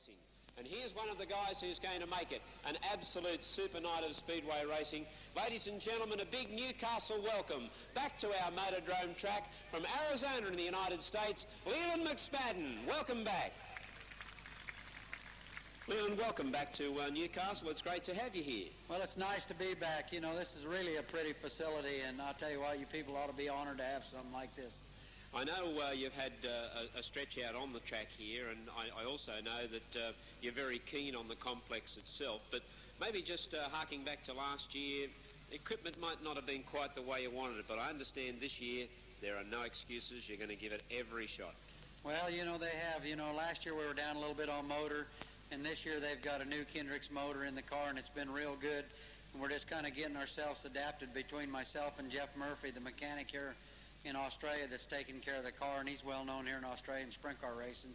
racing. And here's one of the guys who's going to make it an absolute super night of speedway racing. Ladies and gentlemen, a big Newcastle welcome back to our Motordrome track from Arizona in the United States, Leland McSpadden. Welcome back. Leland, welcome back to Newcastle. It's great to have you here. Well, it's nice to be back. You know, this is really a pretty facility, and I'll tell you what, you people ought to be honored to have something like this. I know you've had a stretch out on the track here, and I also know that you're very keen on the complex itself, but maybe just harking back to last year, equipment might not have been quite the way you wanted it, but I understand this year there are no excuses. You're going to give it every shot. Well, you know, they have. You know, last year we were down a little bit on motor, and this year they've got a new Kendrick's motor in the car, and it's been real good. And we're just kind of getting ourselves adapted between myself and Jeff Murphy, the mechanic here in Australia that's taking care of the car, and he's well known here in Australia in sprint car racing.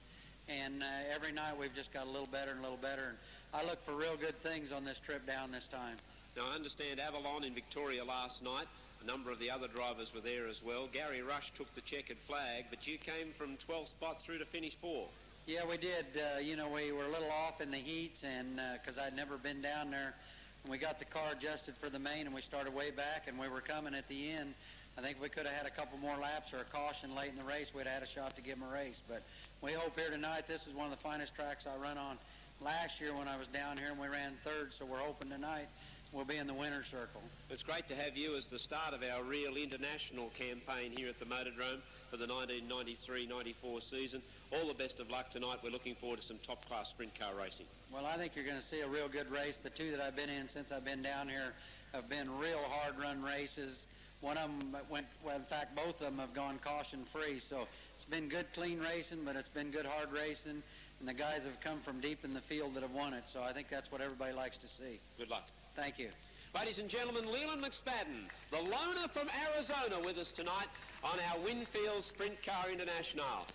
And every night we've just got a little better and a little better, and I look for real good things on this trip down this time. Now, I understand Avalon in Victoria last night. A number of the other drivers were there as well. Gary Rush took the checkered flag, but you came from 12th spot through to finish 4. Yeah, we did. You know, we were a little off in the heats, and because I'd never been down there, and we got the car adjusted for the main, and we started way back, and we were coming at the end. I think if we could have had a couple more laps or a caution late in the race, we'd have had a shot to give them a race. But we hope here tonight, this is one of the finest tracks I run on last year when I was down here, and we ran third, so we're hoping tonight we'll be in the winner's circle. It's great to have you as the start of our real international campaign here at the Motordrome for the 1993-94 season. All the best of luck tonight. We're looking forward to some top-class sprint car racing. Well, I think you're going to see a real good race. The two that I've been in since I've been down here have been real hard-run races. One of them went, well, in fact, both of them have gone caution-free. So it's been good, clean racing, but it's been good, hard racing. And the guys have come from deep in the field that have won it. So I think that's what everybody likes to see. Good luck. Thank you. Ladies and gentlemen, Leland McSpadden, the loner from Arizona, with us tonight on our Winfield Sprint Car International.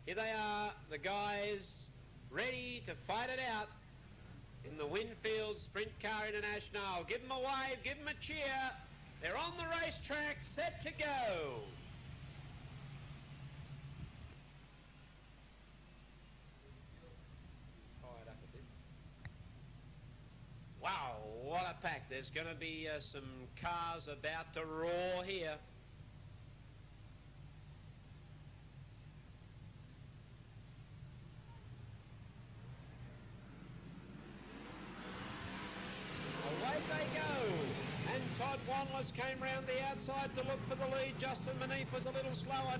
Here they are, the guys ready to fight it out in the Winfield Sprint Car International. Give them a wave, give them a cheer. They're on the racetrack, set to go. Wow, what a pack. There's going to be some cars about to roar here. Away they go. And Todd Wanless came round the outside to look for the lead. Justin Manif was a little slower,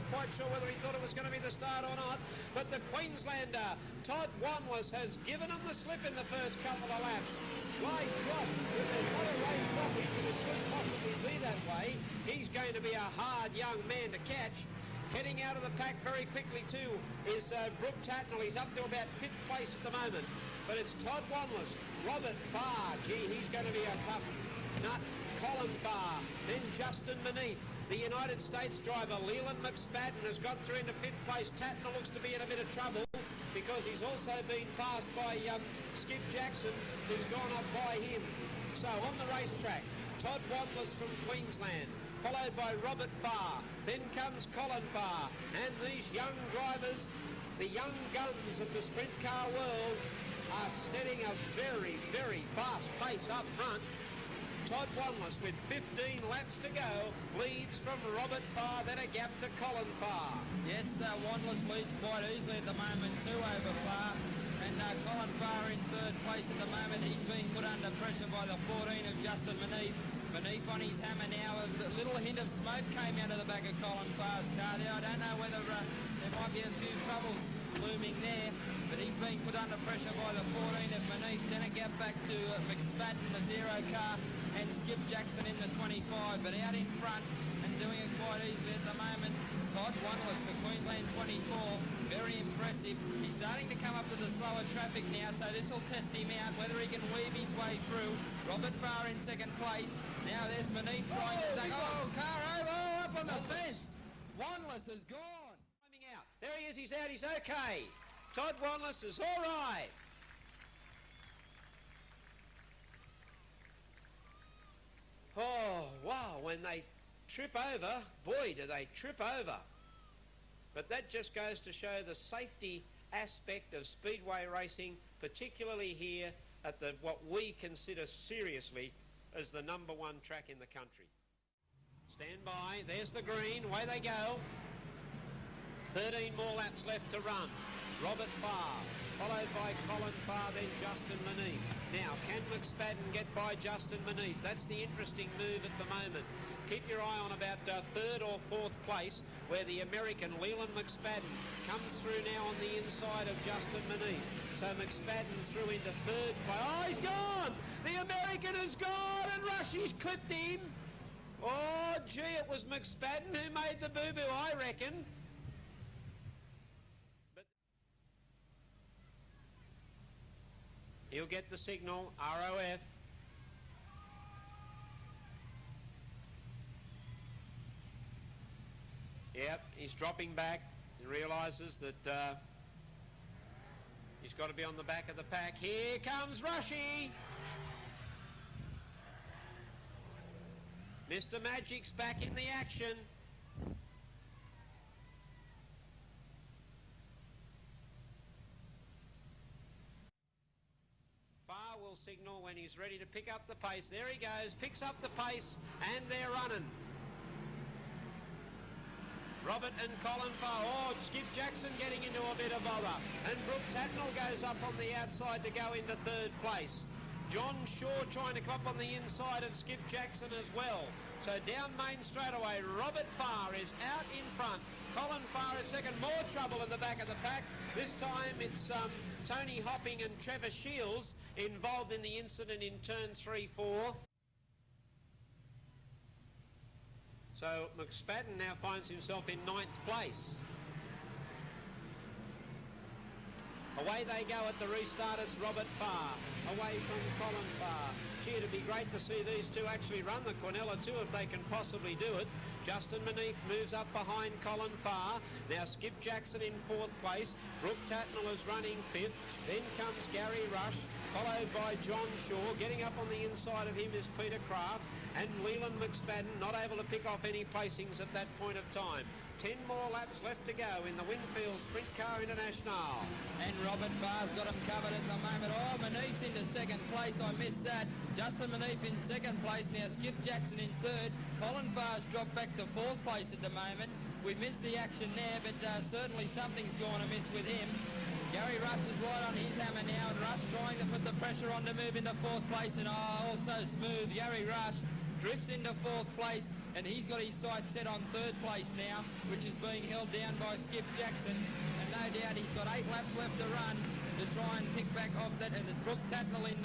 quite sure whether he thought it was going to be the start or not. But the Queenslander, Todd Wanless, has given him the slip in the first couple of laps. My God, if there's not a race stoppage, and it could possibly be that way, he's going to be a hard young man to catch. Heading out of the pack very quickly too is Brooke Tatnall. He's up to about 5th place at the moment. But it's Todd Wanless, Robert Farr. Gee, he's going to be a tough nut. Colin Farr, then Justin Manif. The United States driver, Leland McSpadden, has got through into 5th place. Tatnall looks to be in a bit of trouble because he's also been passed by Skip Jackson, who's gone up by him. So on the racetrack, Todd Wanless from Queensland, followed by Robert Farr. Then comes Colin Farr. And these young drivers, the young guns of the sprint car world, are setting a very, very fast pace up front. Todd Wanless, with 15 laps to go, leads from Robert Farr, then a gap to Colin Farr. Yes, Wanless leads quite easily at the moment, 2 over Farr. And Colin Farr in 3rd place at the moment. He's being put under pressure by the 14 of Justin Manif. Manif on his hammer now. A little hint of smoke came out of the back of Colin Farr's car there. I don't know whether there might be a few troubles looming there, but he's being put under pressure by the 14 of Manif. Then a gap back to McSpadden, the 0 car, and Skip Jackson in the 25. But out in front and doing it quite easily at the moment, Todd Wanless, the Queensland 24, very impressive. He's starting to come up to the slower traffic now, so this will test him out, whether he can weave his way through. Robert Farr in 2nd place. Now there's Manif trying to take... Oh, car over, up on the fence. Wanless is gone. Coming out. There he is, he's out, he's okay. Todd Wanless is all right. Oh, wow, when they trip over, boy, do they trip over. But that just goes to show the safety aspect of speedway racing, particularly here at what we consider seriously as the #1 track in the country. Stand by, there's the green, away they go. 13 more laps left to run. Robert Farr, followed by Colin Farr, then Justin Manif. Now, can McSpadden get by Justin Manif? That's the interesting move at the moment. Keep your eye on about 3rd or 4th place, where the American Leland McSpadden comes through now on the inside of Justin Manif. So McSpadden through into 3rd place. Oh, he's gone! The American is gone, and Rushie's clipped him. Oh, gee, it was McSpadden who made the boo-boo, I reckon. He'll get the signal, ROF. Yep, he's dropping back. He realises that he's got to be on the back of the pack. Here comes Rushie. Mr. Magic's back in the action. Farr will signal when he's ready to pick up the pace. There he goes, picks up the pace, and they're running. Robert and Colin Farr. Oh, Skip Jackson getting into a bit of bother. And Brooke Tatnall goes up on the outside to go into 3rd place. John Shaw trying to come up on the inside of Skip Jackson as well. So down main straightaway, Robert Farr is out in front. Colin Farr is second. More trouble in the back of the pack. This time it's Tony Hopping and Trevor Shields involved in the incident in turn 3-4. So McSpadden now finds himself in 9th place. Away they go at the restart. It's Robert Farr away from Colin Farr. Gee, it'd be great to see these two actually run the Quinella too if they can possibly do it. Justin Manif moves up behind Colin Farr. Now Skip Jackson in 4th place. Brooke Tatnall is running 5th. Then comes Gary Rush, followed by John Shaw. Getting up on the inside of him is Peter Kraft. And Leland McSpadden not able to pick off any placings at that point of time. 10 more laps left to go in the Winfield Sprintcar International. And Robert Farr's got him covered at the moment. Oh, Manif's into 2nd place. I missed that. Justin Manif in 2nd place. Now Skip Jackson in 3rd. Colin Farr's dropped back to 4th place at the moment. We missed the action there, but certainly something's going amiss with him. Gary Rush is right on his hammer now, and Rush trying to put the pressure on to move into 4th place, and also smooth. Gary Rush drifts into 4th place, and he's got his sights set on 3rd place now, which is being held down by Skip Jackson, and no doubt he's got 8 laps left to run to try and pick back off that. And there's Brooke Tatnall in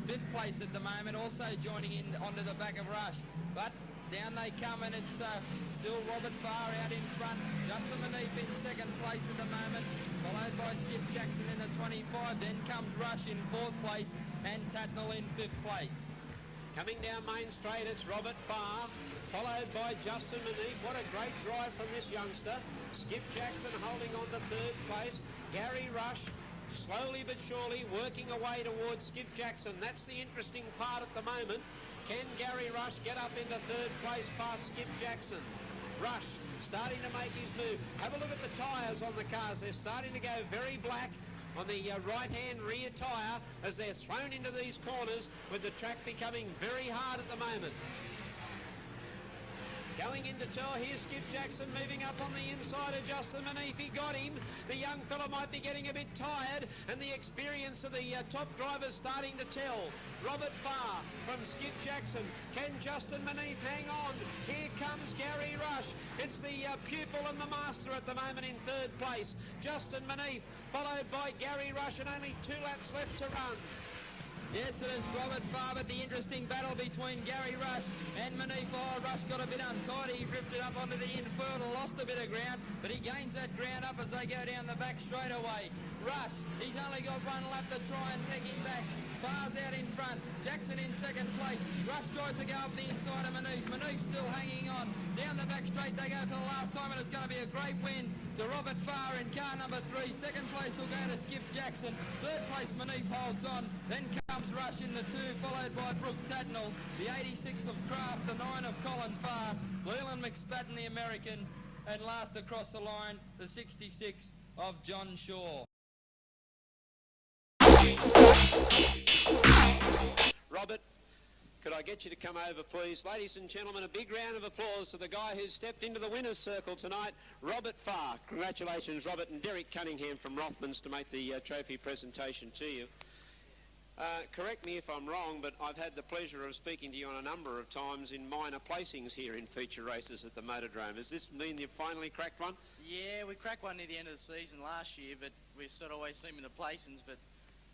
5th place at the moment, also joining in onto the back of Rush. But down they come, and it's still Robert Farr out in front. Justin Manif in 2nd place at the moment, followed by Skip Jackson in the 25. Then comes Rush in 4th place, and Tatnall in 5th place. Coming down Main Straight, it's Robert Farr, followed by Justin Manif. What a great drive from this youngster. Skip Jackson holding on to 3rd place. Gary Rush, slowly but surely, working away towards Skip Jackson. That's the interesting part at the moment. Can Gary Rush get up into 3rd place past Skip Jackson? Rush starting to make his move. Have a look at the tyres on the cars. They're starting to go very black on the right-hand rear tyre as they're thrown into these corners, with the track becoming very hard at the moment. Going into tour, here's Skip Jackson moving up on the inside of Justin Manif. He got him. The young fella might be getting a bit tired, and the experience of the top drivers starting to tell. Robert Farr from Skip Jackson. Can Justin Manif hang on? Here comes Gary Rush. It's the pupil and the master at the moment in 3rd place. Justin Manif, followed by Gary Rush, and only 2 laps left to run. Yes, it is Robert Farr, but the interesting battle between Gary Rush and Manif. Oh, Rush got a bit untidy. He drifted up onto the infield and lost a bit of ground, but he gains that ground up as they go down the back straightaway. Rush, he's only got 1 lap to try and peg him back. Farr's out in front. Jackson in 2nd place. Rush tries to go up the inside of Manif. Manif still hanging on. Down the back straight they go for the last time, and it's going to be a great win to Robert Farr in car number 3. 2nd place will go to Skip Jackson. 3rd place Manif holds on. Then comes Rush in the 2, followed by Brooke Tatnall. The 86 of Kraft, the 9 of Colin Farr. Leland McSpadden, the American. And last across the line, the 66 of John Shaw. Robert, could I get you to come over, please? Ladies and gentlemen, a big round of applause to the guy who stepped into the winner's circle tonight, Robert Farr. Congratulations, Robert, and Derek Cunningham from Rothmans to make the trophy presentation to you. Correct me if I'm wrong, but I've had the pleasure of speaking to you on a number of times in minor placings here in feature races at the Motordrome. Does this mean you've finally cracked one? Yeah, we cracked one near the end of the season last year, but we've sort of always seen in the placings, but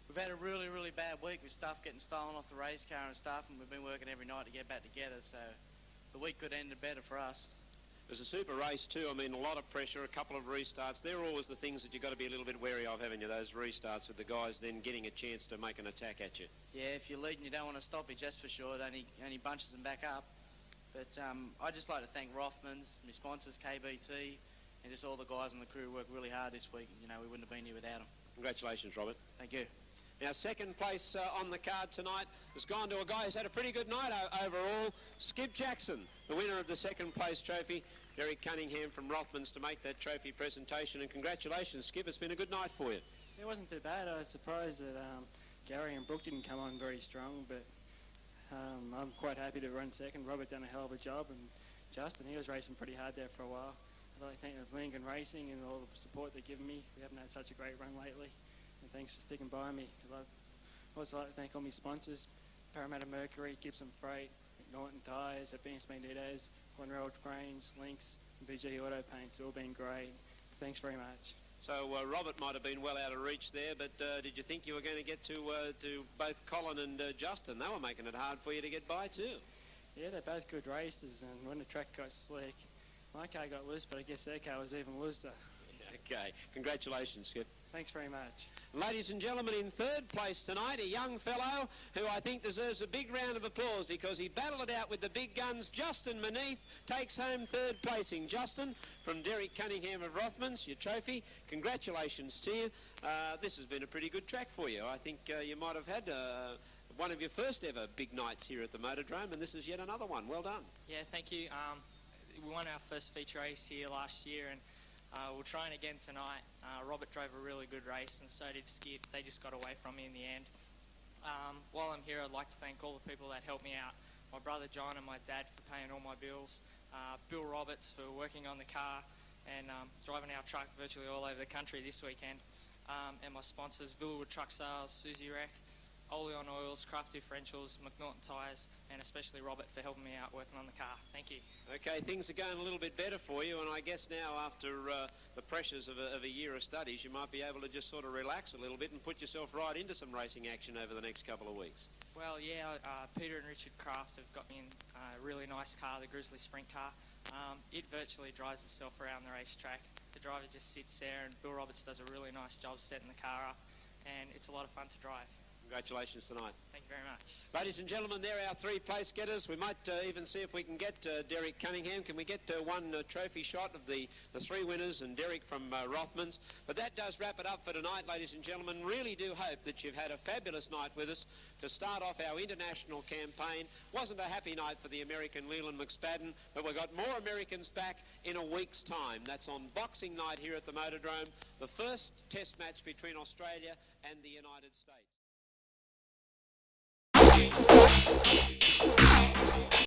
we've had a really, really bad week with stuff getting stolen off the race car and stuff, and we've been working every night to get back together, so the week could have ended better for us. It was a super race too. I mean, a lot of pressure, a couple of restarts. They're always the things that you've got to be a little bit wary of, haven't you, those restarts with the guys then getting a chance to make an attack at you. Yeah, if you're leading, you don't want to stop it, just for sure. It only bunches them back up. But I'd just like to thank Rothmans, my sponsors, KBT, and just all the guys on the crew who worked really hard this week. You know, we wouldn't have been here without them. Congratulations, Robert. Thank you. Now, second place on the card tonight has gone to a guy who's had a pretty good night overall, Skip Jackson, the winner of the second place trophy. Derek Cunningham from Rothmans to make that trophy presentation, and congratulations, Skip. It's been a good night for you. It wasn't too bad. I was surprised that Gary and Brooke didn't come on very strong, but I'm quite happy to run second. Robert done a hell of a job, and Justin, he was racing pretty hard there for a while. I'd like to thank Lincoln Racing and all the support they've given me. We haven't had such a great run lately, and thanks for sticking by me. I'd also like to thank all my sponsors, Parramatta Mercury, Gibson Freight, Norton Tyres, Advanced Magnetos, Conrail Cranes, Lynx, and VG Auto Paints. All been great. Thanks very much. So Robert might have been well out of reach there, but did you think you were going to get to both Colin and Justin? They were making it hard for you to get by too. Yeah, they're both good races, and when the track got slick, my car got loose, but I guess their car was even looser. Okay, congratulations, Skip. Thanks very much. Ladies and gentlemen, in third place tonight, a young fellow who I think deserves a big round of applause because he battled it out with the big guns. Justin Maneath takes home third placing. Justin, from Derek Cunningham of Rothmans, your trophy. Congratulations to you. This has been a pretty good track for you. I think you might have had one of your first ever big nights here at the Motordrome, and this is yet another one. Well done. Yeah, thank you. We won our first feature race here last year, and we're trying again tonight. Robert drove a really good race, and so did Skip. They just got away from me in the end. While I'm here, I'd like to thank all the people that helped me out. My brother John and my dad for paying all my bills. Bill Roberts for working on the car and driving our truck virtually all over the country this weekend. And my sponsors, Villewood Truck Sales, Susie Rec, Oleon Oils, Craft Differentials, McNaughton Tyres, and especially Robert for helping me out working on the car. Thank you. Okay, things are going a little bit better for you, and I guess now after the pressures of a year of studies, you might be able to just sort of relax a little bit and put yourself right into some racing action over the next couple of weeks. Well, yeah, Peter and Richard Kraft have got me in a really nice car, the Grizzly Sprintcar. It virtually drives itself around the racetrack. The driver just sits there, and Bill Roberts does a really nice job setting the car up, and it's a lot of fun to drive. Congratulations tonight. Thank you very much. Ladies and gentlemen, they're our three place getters. We might even see if we can get Derek Cunningham. Can we get one trophy shot of the three winners and Derek from Rothmans? But that does wrap it up for tonight, ladies and gentlemen. Really do hope that you've had a fabulous night with us to start off our international campaign. Wasn't a happy night for the American Leland McSpadden, but we've got more Americans back in a week's time. That's on Boxing Night here at the Motordrome, the first test match between Australia and the United States.